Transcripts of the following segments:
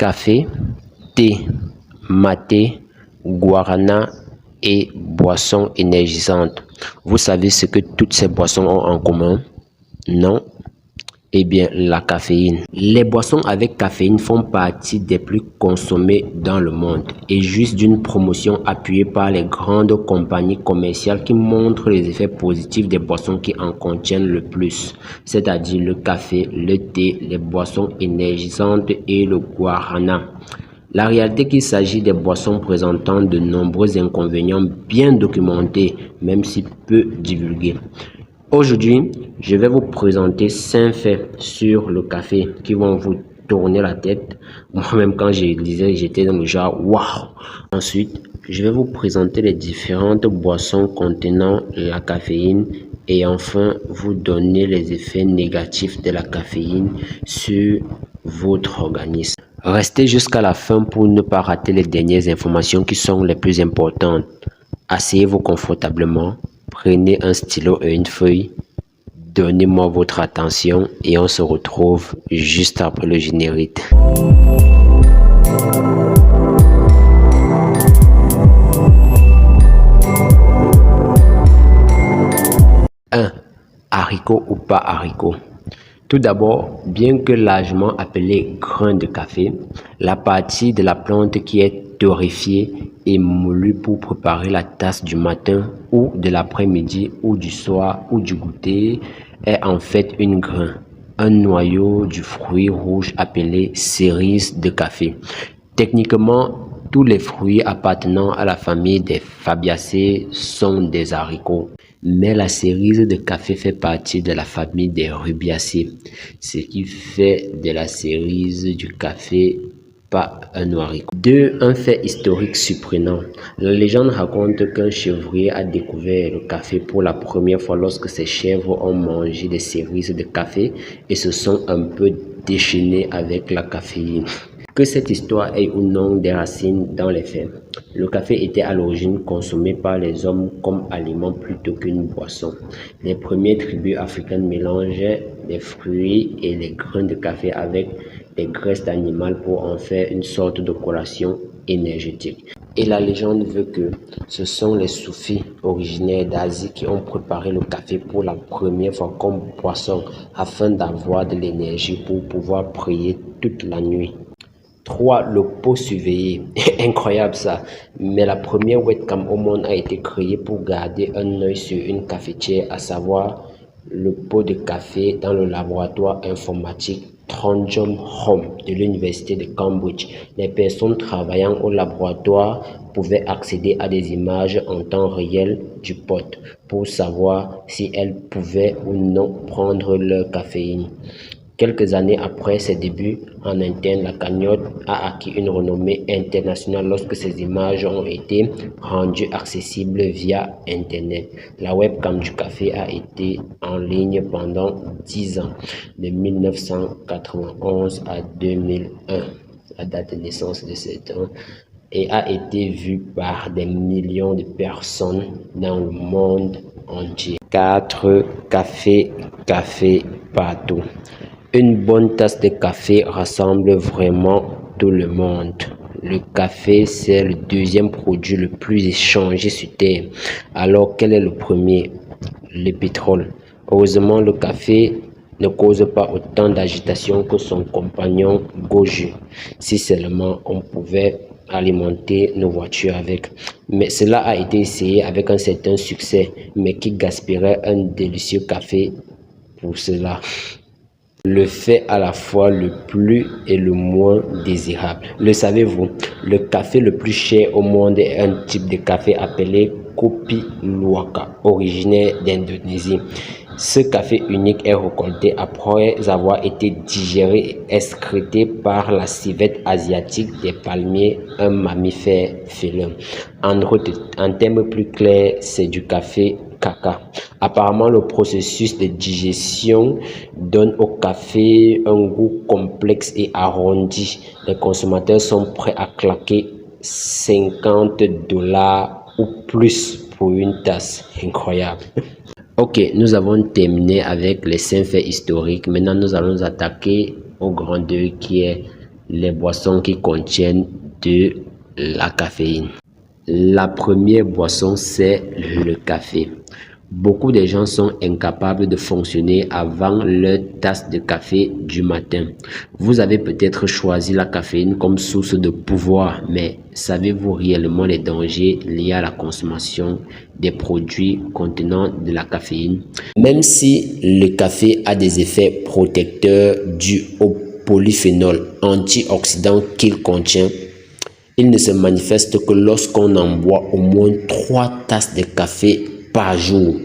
café, thé, maté, guarana et boissons énergisantes. Vous savez ce que toutes ces boissons ont en commun? Non? Eh bien, la caféine. Les boissons avec caféine font partie des plus consommées dans le monde et jouissent d'une promotion appuyée par les grandes compagnies commerciales qui montrent les effets positifs des boissons qui en contiennent le plus, c'est-à-dire le café, le thé, les boissons énergisantes et le guarana. La réalité est qu'il s'agit des boissons présentant de nombreux inconvénients bien documentés, même si peu divulgués. Aujourd'hui, je vais vous présenter 5 faits sur le café qui vont vous tourner la tête. Moi-même, quand je lisais, j'étais dans le genre « waouh ». Ensuite, je vais vous présenter les différentes boissons contenant la caféine et enfin vous donner les effets négatifs de la caféine sur votre organisme. Restez jusqu'à la fin pour ne pas rater les dernières informations qui sont les plus importantes. Asseyez-vous confortablement, prenez un stylo et une feuille, donnez-moi votre attention et on se retrouve juste après le générique. 1. Haricots ou pas haricots. Tout d'abord, bien que largement appelé grain de café, la partie de la plante qui est torréfiée et moulue pour préparer la tasse du matin ou de l'après-midi ou du soir ou du goûter est en fait une grain, un noyau du fruit rouge appelé cerise de café. Techniquement, tous les fruits appartenant à la famille des Fabiacées sont des haricots, mais la cerise de café fait partie de la famille des Rubiacées, ce qui fait de la cerise du café pas un haricot. 2. Un fait historique surprenant. La légende raconte qu'un chèvrier a découvert le café pour la première fois lorsque ses chèvres ont mangé des cerises de café et se sont un peu déchaînées avec la caféine. Que cette histoire ait ou non des racines dans les faits, le café était à l'origine consommé par les hommes comme aliment plutôt qu'une boisson. Les premières tribus africaines mélangeaient les fruits et les grains de café avec des graisses animales pour en faire une sorte de collation énergétique. Et la légende veut que ce sont les soufis originaires d'Asie qui ont préparé le café pour la première fois comme boisson afin d'avoir de l'énergie pour pouvoir prier toute la nuit. 3. Le pot surveillé. Incroyable ça. Mais la première webcam au monde a été créée pour garder un œil sur une cafetière, à savoir le pot de café dans le laboratoire informatique Trondheim Home de l'université de Cambridge. Les personnes travaillant au laboratoire pouvaient accéder à des images en temps réel du pot pour savoir si elles pouvaient ou non prendre leur caféine. Quelques années après ses débuts en interne, la cagnotte a acquis une renommée internationale lorsque ces images ont été rendues accessibles via Internet. La webcam du café a été en ligne pendant 10 ans, de 1991 à 2001, la date de naissance de cet homme, et a été vue par des millions de personnes dans le monde entier. 4. Café partout. Une bonne tasse de café rassemble vraiment tout le monde. Le café, c'est le deuxième produit le plus échangé sur Terre. Alors, quel est le premier? Le pétrole. Heureusement, le café ne cause pas autant d'agitation que son compagnon goju. Si seulement on pouvait alimenter nos voitures avec. Mais cela a été essayé avec un certain succès, mais qui gaspillerait un délicieux café pour cela. Le fait à la fois le plus et le moins désirable. Le savez-vous, le café le plus cher au monde est un type de café appelé Kopi Luwak, originaire d'Indonésie. Ce café unique est récolté après avoir été digéré et excrété par la civette asiatique des palmiers, un mammifère félin. En termes plus clairs, c'est du café caca. Apparemment, le processus de digestion donne au café un goût complexe et arrondi. Les consommateurs sont prêts à claquer $50 ou plus pour une tasse. Incroyable. Ok, nous avons terminé avec les 5 faits historiques. Maintenant, nous allons attaquer au grand 2 qui est les boissons qui contiennent de la caféine. La première boisson, c'est le café. Beaucoup de gens sont incapables de fonctionner avant leur tasse de café du matin. Vous avez peut-être choisi la caféine comme source de pouvoir, mais savez-vous réellement les dangers liés à la consommation des produits contenant de la caféine? Même si le café a des effets protecteurs dus au polyphénol antioxydant qu'il contient, il ne se manifeste que lorsqu'on en boit au moins 3 tasses de café par jour.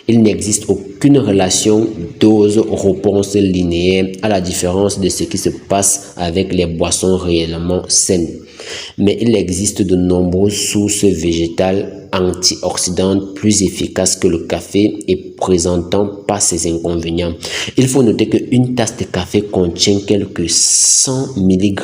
Il n'existe aucune relation dose-réponse linéaire à la différence de ce qui se passe avec les boissons réellement saines. Mais il existe de nombreuses sources végétales antioxydantes plus efficaces que le café et présentant pas ses inconvénients. Il faut noter qu'une tasse de café contient quelques 100 mg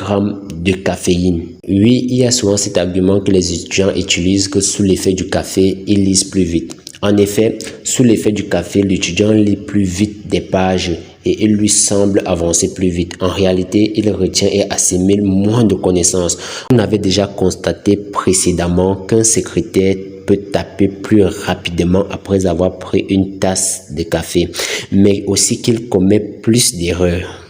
de caféine. Oui, il y a souvent cet argument que les étudiants utilisent que sous l'effet du café, ils lisent plus vite. En effet, sous l'effet du café, l'étudiant lit plus vite des pages et il lui semble avancer plus vite. En réalité, il retient et assimile moins de connaissances. On avait déjà constaté précédemment qu'un secrétaire peut taper plus rapidement après avoir pris une tasse de café, mais aussi qu'il commet plus d'erreurs.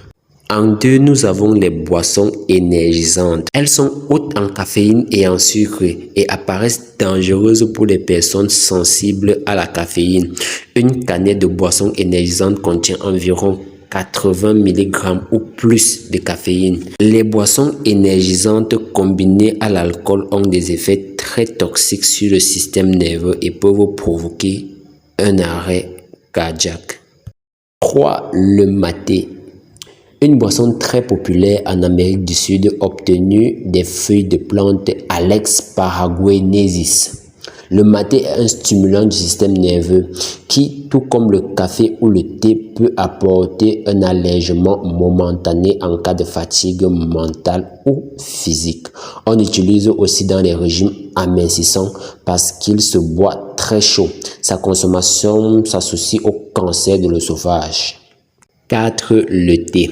En deux, nous avons les boissons énergisantes. Elles sont hautes en caféine et en sucre et apparaissent dangereuses pour les personnes sensibles à la caféine. Une canette de boisson énergisante contient environ 80 mg ou plus de caféine. Les boissons énergisantes combinées à l'alcool ont des effets très toxiques sur le système nerveux et peuvent provoquer un arrêt cardiaque. 3. Le maté. Une boisson très populaire en Amérique du Sud obtenue des feuilles de plante Alex paraguayensis. Le maté est un stimulant du système nerveux qui, tout comme le café ou le thé, peut apporter un allègement momentané en cas de fatigue mentale ou physique. On utilise aussi dans les régimes amincissants parce qu'il se boit très chaud. Sa consommation s'associe au cancer de l'œsophage. 4. Le thé.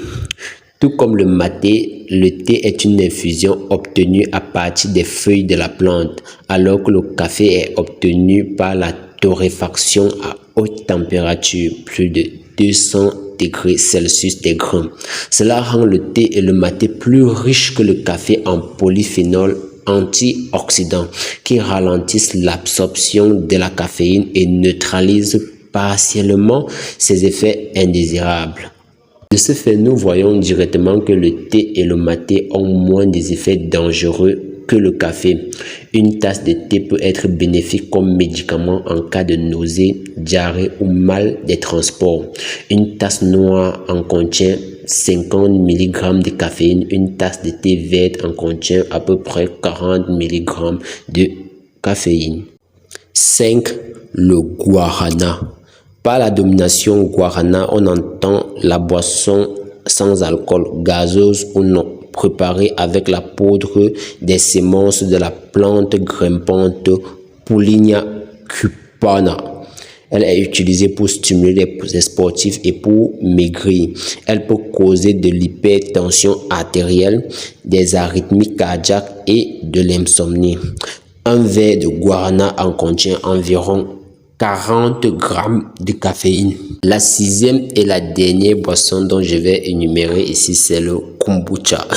Tout comme le maté, le thé est une infusion obtenue à partir des feuilles de la plante, alors que le café est obtenu par la torréfaction à haute température, plus de 200 degrés Celsius des grains. Cela rend le thé et le maté plus riches que le café en polyphénol antioxydants qui ralentissent l'absorption de la caféine et neutralisent partiellement ses effets indésirables. De ce fait, nous voyons directement que le thé et le maté ont moins des effets dangereux que le café. Une tasse de thé peut être bénéfique comme médicament en cas de nausée, diarrhée ou mal des transports. Une tasse noire en contient 50 mg de caféine. Une tasse de thé verte en contient à peu près 40 mg de caféine. 5. Le guarana. Par la domination guarana, on entend la boisson sans alcool, gazeuse ou non, préparée avec la poudre des semences de la plante grimpante Paullinia cupana. Elle est utilisée pour stimuler les sportifs et pour maigrir. Elle peut causer de l'hypertension artérielle, des arythmies cardiaques et de l'insomnie. Un verre de guarana en contient environ 40 g de caféine. La 6e et la dernière boisson dont je vais énumérer ici, c'est le kombucha.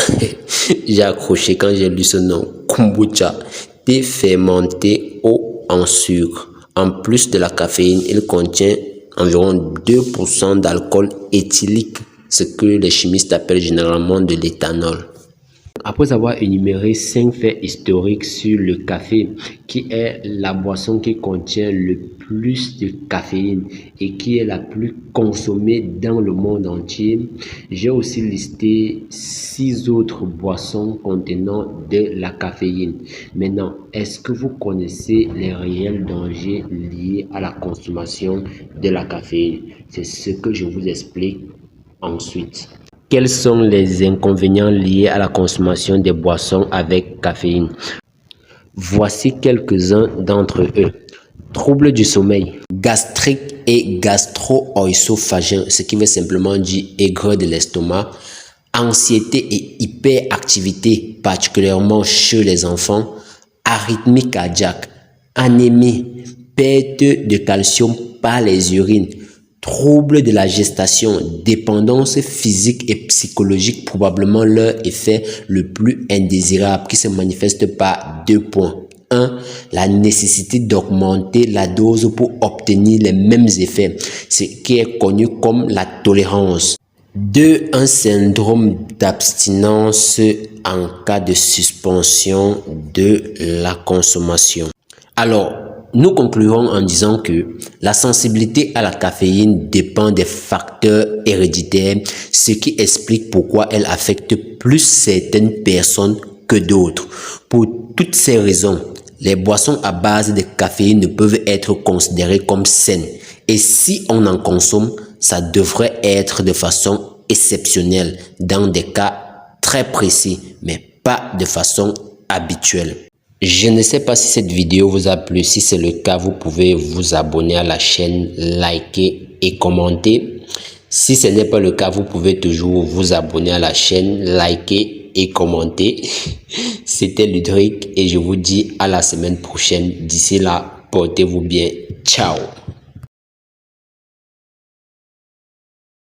J'ai accroché quand j'ai lu ce nom, kombucha, thé fermenté haut en sucre. En plus de la caféine, il contient environ 2% d'alcool éthylique, ce que les chimistes appellent généralement de l'éthanol. Après avoir énuméré 5 faits historiques sur le café, qui est la boisson qui contient le plus de caféine et qui est la plus consommée dans le monde entier, j'ai aussi listé 6 autres boissons contenant de la caféine. Maintenant, est-ce que vous connaissez les réels dangers liés à la consommation de la caféine? C'est ce que je vous explique ensuite. Quels sont les inconvénients liés à la consommation des boissons avec caféine? Voici quelques-uns d'entre eux. Troubles du sommeil, gastrique et gastro-œsophagien, ce qui veut simplement dire aigreur de l'estomac, anxiété et hyperactivité, particulièrement chez les enfants, arythmie cardiaque, anémie, perte de calcium par les urines, troubles de la gestation, dépendance physique et psychologique, probablement leur effet le plus indésirable qui se manifeste par 2 points. 1. La nécessité d'augmenter la dose pour obtenir les mêmes effets, ce qui est connu comme la tolérance. 2. Un syndrome d'abstinence en cas de suspension de la consommation. Alors, nous conclurons en disant que la sensibilité à la caféine dépend des facteurs héréditaires, ce qui explique pourquoi elle affecte plus certaines personnes que d'autres. Pour toutes ces raisons, les boissons à base de caféine ne peuvent être considérées comme saines. Et si on en consomme, ça devrait être de façon exceptionnelle, dans des cas très précis, mais pas de façon habituelle. Je ne sais pas si cette vidéo vous a plu. Si c'est le cas, vous pouvez vous abonner à la chaîne, liker et commenter. Si ce n'est pas le cas, vous pouvez toujours vous abonner à la chaîne, liker et commenter. C'était Ludric et je vous dis à la semaine prochaine. D'ici là, portez-vous bien. Ciao.